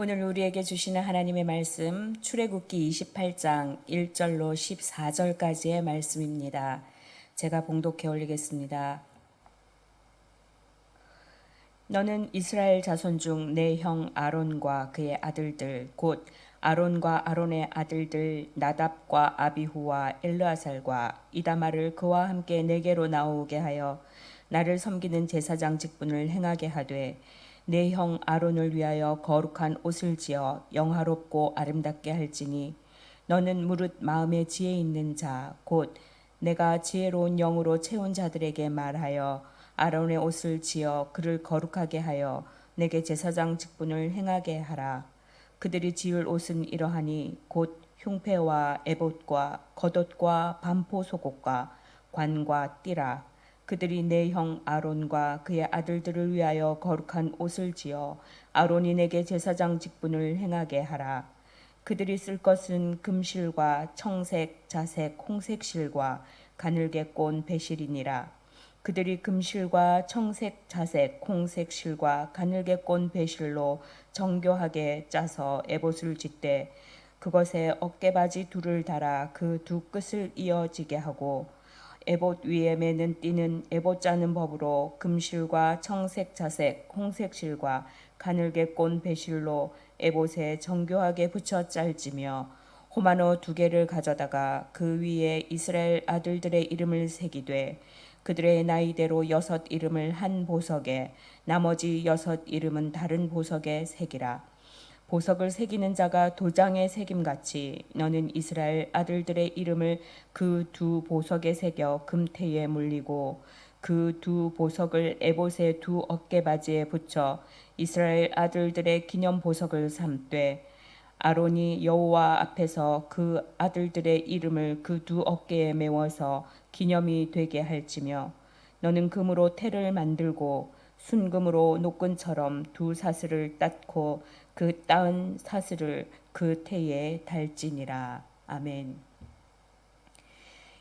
오늘 우리에게 주시는 하나님의 말씀 출애굽기 28장 1절로 14절까지의 말씀입니다. 제가 봉독해 올리겠습니다. 너는 이스라엘 자손 중 내 형 아론과 그의 아들들 곧 아론과 아론의 아들들 나답과 아비후와 엘르아살과 이다말을 그와 함께 내게로 나오게 하여 나를 섬기는 제사장 직분을 행하게 하되 내 형 아론을 위하여 거룩한 옷을 지어 영화롭고 아름답게 할지니 너는 무릇 마음에 지혜 있는 자 곧 내가 지혜로운 영으로 채운 자들에게 말하여 아론의 옷을 지어 그를 거룩하게 하여 내게 제사장 직분을 행하게 하라. 그들이 지을 옷은 이러하니 곧 흉패와 에봇과 겉옷과 반포 속옷과 관과 띠라. 그들이 내 형 아론과 그의 아들들을 위하여 거룩한 옷을 지어 아론이 내게 제사장 직분을 행하게 하라. 그들이 쓸 것은 금실과 청색, 자색, 홍색 실과 가늘게 꼰 배실이니라. 그들이 금실과 청색, 자색, 홍색 실과 가늘게 꼰 배실로 정교하게 짜서 에봇을 짓되 그것에 어깨바지 둘을 달아 그 두 끝을 이어지게 하고 에봇 위에 매는 띠는 에봇 짜는 법으로 금실과 청색, 자색, 홍색 실과 가늘게 꼰 배실로 에봇에 정교하게 붙여 짤지며 호마노 2개를 가져다가 그 위에 이스라엘 아들들의 이름을 새기되 그들의 나이대로 6 이름을 한 보석에 나머지 6 이름은 다른 보석에 새기라. 보석을 새기는 자가 도장에 새김같이 너는 이스라엘 아들들의 이름을 그 2 보석에 새겨 금태에 물리고 그 2 보석을 에봇의 2 어깨바지에 붙여 이스라엘 아들들의 기념 보석을 삼되 아론이 여호와 앞에서 그 아들들의 이름을 그 2 어깨에 메워서 기념이 되게 할지며 너는 금으로 태를 만들고 순금으로 노끈처럼 2 사슬을 땄고 그 따은 사슬을 그 태에 달지니라. 아멘.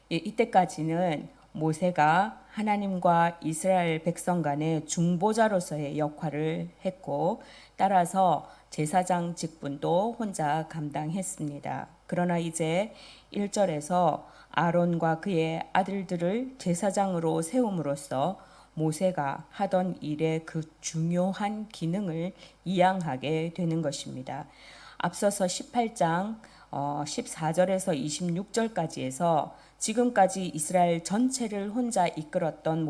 이때까지는 모세가 하나님과 이스라엘 백성 간의 중보자로서의 역할을 했고 따라서 제사장 직분도 혼자 감당했습니다. 그러나 이제 1절에서 아론과 그의 아들들을 제사장으로 세움으로써 모세가 하던 일의 그 중요한 기능을 이양하게 되는 것입니다. 앞서서 18장 14절에서 26절까지에서 지금까지 이스라엘 전체를 혼자 이끌었던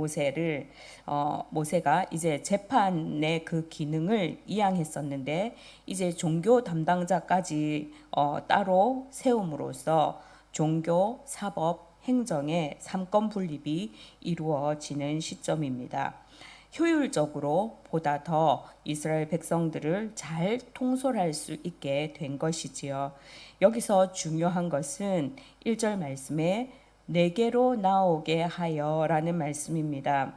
모세가 이제 재판의 그 기능을 이양했었는데 이제 종교 담당자까지 따로 세움으로써 종교, 사법, 행정의 3권 분립이 이루어지는 시점입니다. 효율적으로 보다 더 이스라엘 백성들을 잘 통솔할 수 있게 된 것이지요. 여기서 중요한 것은 1절 말씀에 내게로 나오게 하여 라는 말씀입니다.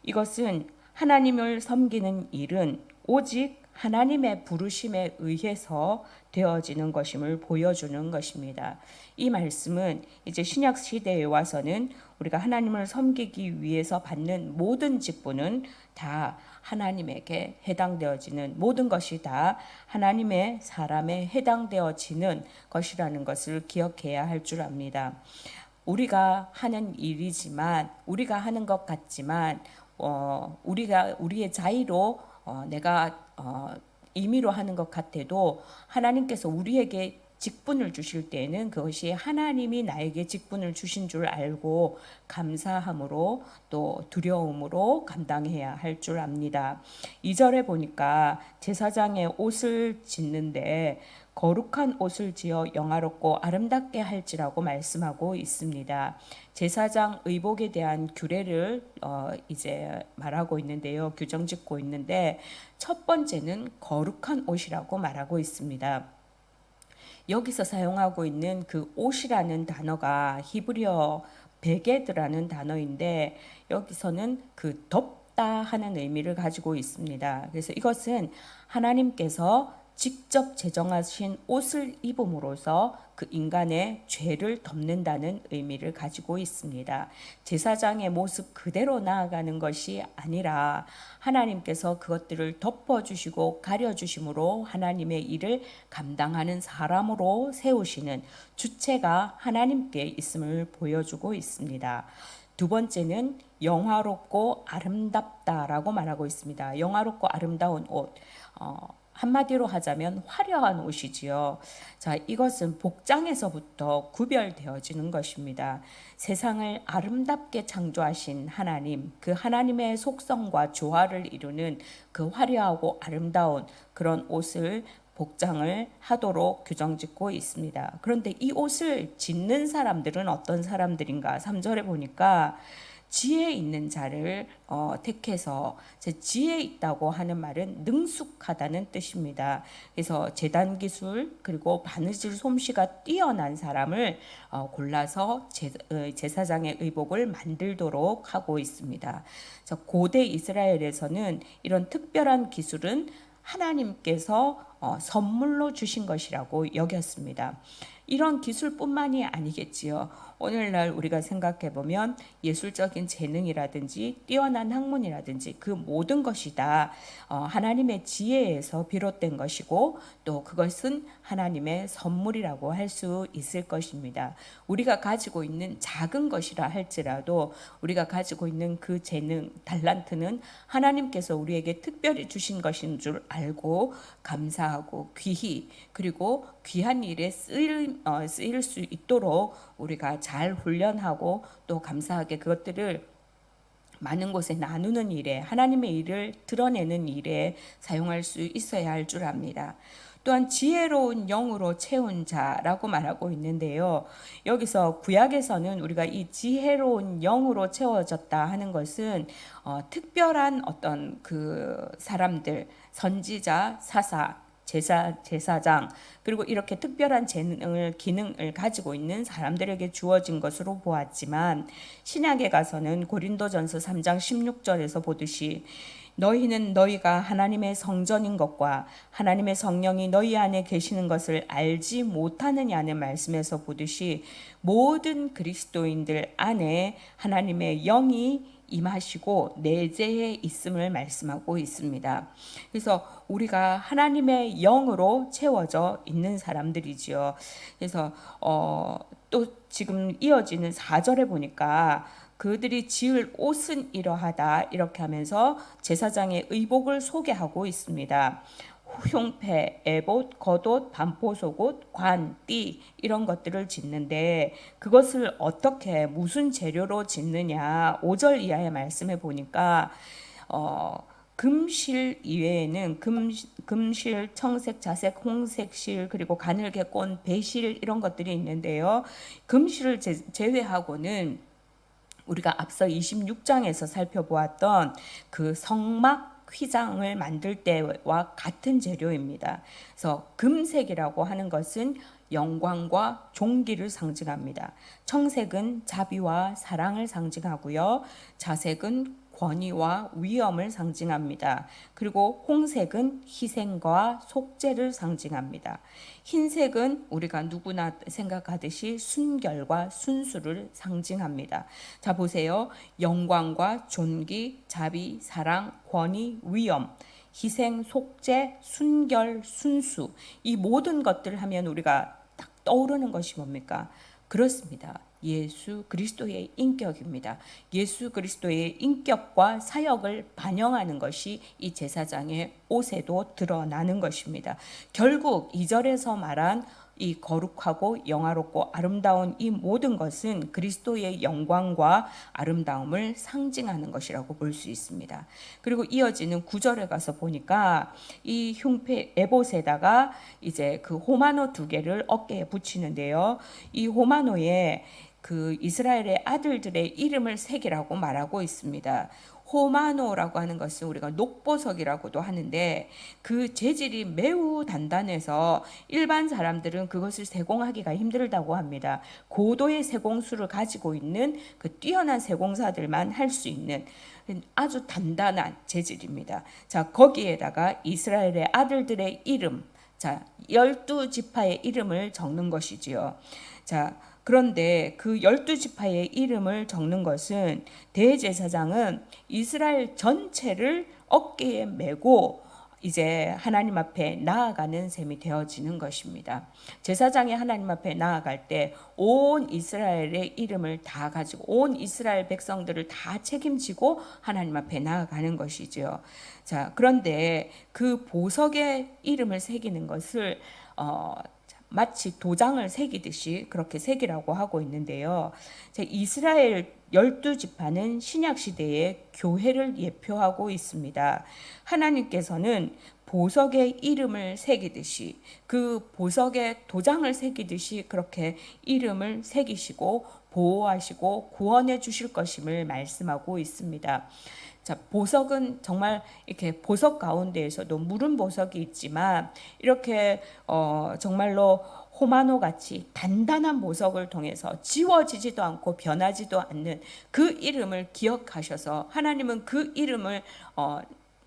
이것은 하나님을 섬기는 일은 오직 하나님의 부르심에 의해서 되어지는 것임을 보여주는 것입니다. 이 말씀은 이제 신약 시대에 와서는 우리가 하나님을 섬기기 위해서 받는 모든 직분은 다 하나님에게 해당되어지는 모든 것이 다 하나님의 사람에 해당되어지는 것이라는 것을 기억해야 할 줄 압니다. 우리가 하는 일이지만 우리가 하는 것 같지만 우리가 우리의 자의로 내가 임의로 하는 것 같아도 하나님께서 우리에게 직분을 주실 때에는 그것이 하나님이 나에게 직분을 주신 줄 알고 감사함으로 또 두려움으로 감당해야 할 줄 압니다. 2절에 보니까 제사장의 옷을 짓는데 거룩한 옷을 지어 영화롭고 아름답게 할지라고 말씀하고 있습니다. 제사장 의복에 대한 규례를 이제 말하고 있는데요. 규정 짓고 있는데 첫 번째는 거룩한 옷이라고 말하고 있습니다. 여기서 사용하고 있는 그 옷이라는 단어가 히브리어 베게드라는 단어인데 여기서는 그 덮다 하는 의미를 가지고 있습니다. 그래서 이것은 하나님께서 직접 제정하신 옷을 입음으로써 그 인간의 죄를 덮는다는 의미를 가지고 있습니다. 제사장의 모습 그대로 나아가는 것이 아니라 하나님께서 그것들을 덮어주시고 가려주심으로 하나님의 일을 감당하는 사람으로 세우시는 주체가 하나님께 있음을 보여주고 있습니다. 두 번째는 영화롭고 아름답다라고 말하고 있습니다. 영화롭고 아름다운 옷. 한마디로 하자면 화려한 옷이지요. 자, 이것은 복장에서부터 구별되어지는 것입니다. 세상을 아름답게 창조하신 하나님, 그 하나님의 속성과 조화를 이루는 그 화려하고 아름다운 그런 옷을 복장을 하도록 규정짓고 있습니다. 그런데 이 옷을 짓는 사람들은 어떤 사람들인가? 3절에 보니까 지혜 있는 자를 택해서, 지혜 있다고 하는 말은 능숙하다는 뜻입니다. 그래서 제단 기술 그리고 바느질 솜씨가 뛰어난 사람을 골라서 제사장의 의복을 만들도록 하고 있습니다. 고대 이스라엘에서는 이런 특별한 기술은 하나님께서 선물로 주신 것이라고 여겼습니다. 이런 기술뿐만이 아니겠지요. 오늘날 우리가 생각해 보면 예술적인 재능이라든지 뛰어난 학문이라든지 그 모든 것이 다 하나님의 지혜에서 비롯된 것이고 또 그것은 하나님의 선물이라고 할 수 있을 것입니다. 우리가 가지고 있는 작은 것이라 할지라도 우리가 가지고 있는 그 재능, 달란트는 하나님께서 우리에게 특별히 주신 것인 줄 알고 감사하고 귀히 그리고 귀한 일에 쓰일 수 있도록 우리가 잘 훈련하고 또 감사하게 그것들을 많은 곳에 나누는 일에 하나님의 일을 드러내는 일에 사용할 수 있어야 할 줄 압니다. 또한 지혜로운 영으로 채운 자라고 말하고 있는데요. 여기서 구약에서는 우리가 이 지혜로운 영으로 채워졌다 하는 것은 특별한 어떤 그 사람들, 선지자, 사사, 제사장 그리고 이렇게 특별한 재능을 기능을 가지고 있는 사람들에게 주어진 것으로 보았지만 신약에 가서는 고린도전서 3장 16절에서 보듯이 너희는 너희가 하나님의 성전인 것과 하나님의 성령이 너희 안에 계시는 것을 알지 못하느냐는 말씀에서 보듯이 모든 그리스도인들 안에 하나님의 영이 임하시고 내재해 있음을 말씀하고 있습니다. 그래서 우리가 하나님의 영으로 채워져 있는 사람들이지요. 그래서 또 지금 이어지는 4절에 보니까 그들이 지을 옷은 이러하다 이렇게 하면서 제사장의 의복을 소개하고 있습니다. 흉패, 에봇, 겉옷, 반포속옷, 관, 띠 이런 것들을 짓는데 그것을 어떻게 무슨 재료로 짓느냐 5절 이하의 말씀에 보니까 금실 이외에는 금실, 청색, 자색, 홍색 실 그리고 가늘게 꼰 배실 이런 것들이 있는데요. 금실을 제외하고는 우리가 앞서 26장에서 살펴보았던 그 성막 휘장을 만들 때와 같은 재료입니다. 그래서 금색이라고 하는 것은 영광과 존귀를 상징합니다. 청색은 자비와 사랑을 상징하고요. 자색은 권위와 위엄을 상징합니다. 그리고 홍색은 희생과 속죄를 상징합니다. 흰색은 우리가 누구나 생각하듯이 순결과 순수를 상징합니다. 자 보세요. 영광과 존귀, 자비, 사랑, 권위, 위엄, 희생, 속죄, 순결, 순수 이 모든 것들을 하면 우리가 딱 떠오르는 것이 뭡니까? 그렇습니다. 예수 그리스도의 인격입니다. 예수 그리스도의 인격과 사역을 반영하는 것이 이 제사장의 옷에도 드러나는 것입니다. 결국 2절에서 말한 이 거룩하고 영화롭고 아름다운 이 모든 것은 그리스도의 영광과 아름다움을 상징하는 것이라고 볼 수 있습니다. 그리고 이어지는 9절에 가서 보니까 이 흉패 에봇에다가 이제 그 호마노 2개를 어깨에 붙이는데요. 이 호마노에 그 이스라엘의 아들들의 이름을 새기라고 말하고 있습니다. 호마노라고 하는 것은 우리가 녹보석이라고도 하는데 그 재질이 매우 단단해서 일반 사람들은 그것을 세공하기가 힘들다고 합니다. 고도의 세공수를 가지고 있는 그 뛰어난 세공사들만 할 수 있는 아주 단단한 재질입니다. 자, 거기에다가 이스라엘의 아들들의 이름 자, 12지파의 이름을 적는 것이지요. 자, 그런데 그 12지파의 이름을 적는 것은 대제사장은 이스라엘 전체를 어깨에 메고 이제 하나님 앞에 나아가는 셈이 되어지는 것입니다. 제사장이 하나님 앞에 나아갈 때 온 이스라엘의 이름을 다 가지고 온 이스라엘 백성들을 다 책임지고 하나님 앞에 나아가는 것이지요. 자, 그런데 그 보석에 이름을 새기는 것을 마치 도장을 새기듯이 그렇게 새기라고 하고 있는데요. 이스라엘 12지파는 신약 시대의 교회를 예표하고 있습니다. 하나님께서는 보석에 이름을 새기듯이 그 보석에 도장을 새기듯이 그렇게 이름을 새기시고 보호하시고 구원해 주실 것임을 말씀하고 있습니다. 자, 보석은 정말 이렇게 보석 가운데에서도 무른 보석이 있지만 이렇게 정말로 호마노 같이 단단한 보석을 통해서 지워지지도 않고 변하지도 않는 그 이름을 기억하셔서 하나님은 그 이름을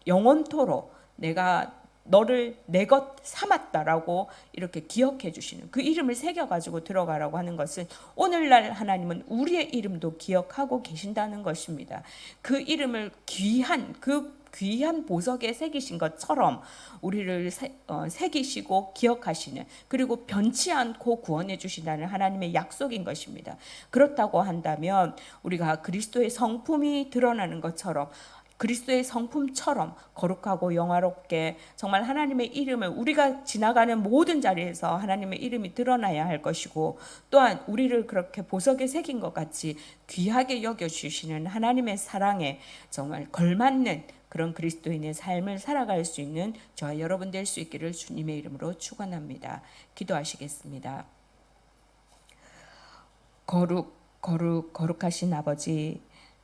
영원토록 내가 너를 내 것 삼았다라고 이렇게 기억해 주시는 그 이름을 새겨 가지고 들어가라고 하는 것은 오늘날 하나님은 우리의 이름도 기억하고 계신다는 것입니다. 그 이름을 귀한 보석에 새기신 것처럼 우리를 새기시고 기억하시는, 그리고 변치 않고 구원해 주신다는 하나님의 약속인 것입니다. 그렇다고 한다면 우리가 그리스도의 성품이 드러나는 것처럼 그리스도의 성품처럼 거룩하고 영화롭게 정말 하나님의 이름을 우리가 지나가는 모든 자리에서 하나님의 이름이 드러나야 할 것이고, 또한 우리를 그렇게 보석에 새긴 것 같이 귀하게 여겨주시는 하나님의 사랑에 정말 걸맞는 그런 그리스도인의 삶을 살아갈 수 있는 저와 여러분 될 수 있기를 주님의 이름으로 축원합니다. 기도하시겠습니다. 거룩하신 아버지,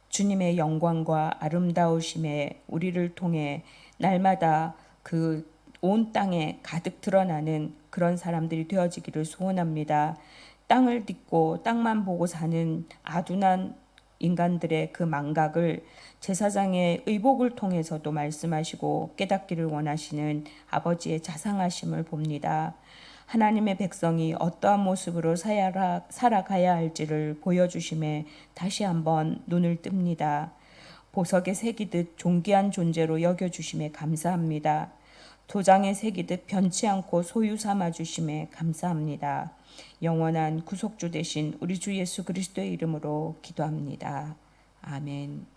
주님의 영광과 아름다우심에 우리를 통해 날마다 그 온 땅에 가득 드러나는 그런 사람들이 되어지기를 소원합니다. 땅을 딛고 땅만 보고 사는 아둔한 인간들의 그 망각을 제사장의 의복을 통해서도 말씀하시고 깨닫기를 원하시는 아버지의 자상하심을 봅니다. 하나님의 백성이 어떠한 모습으로 살아가야 할지를 보여주심에 다시 한번 눈을 뜹니다. 보석에 새기듯 존귀한 존재로 여겨주심에 감사합니다. 도장에 새기듯 변치 않고 소유 삼아 주심에 감사합니다. 영원한 구속주 되신 우리 주 예수 그리스도의 이름으로 기도합니다. 아멘.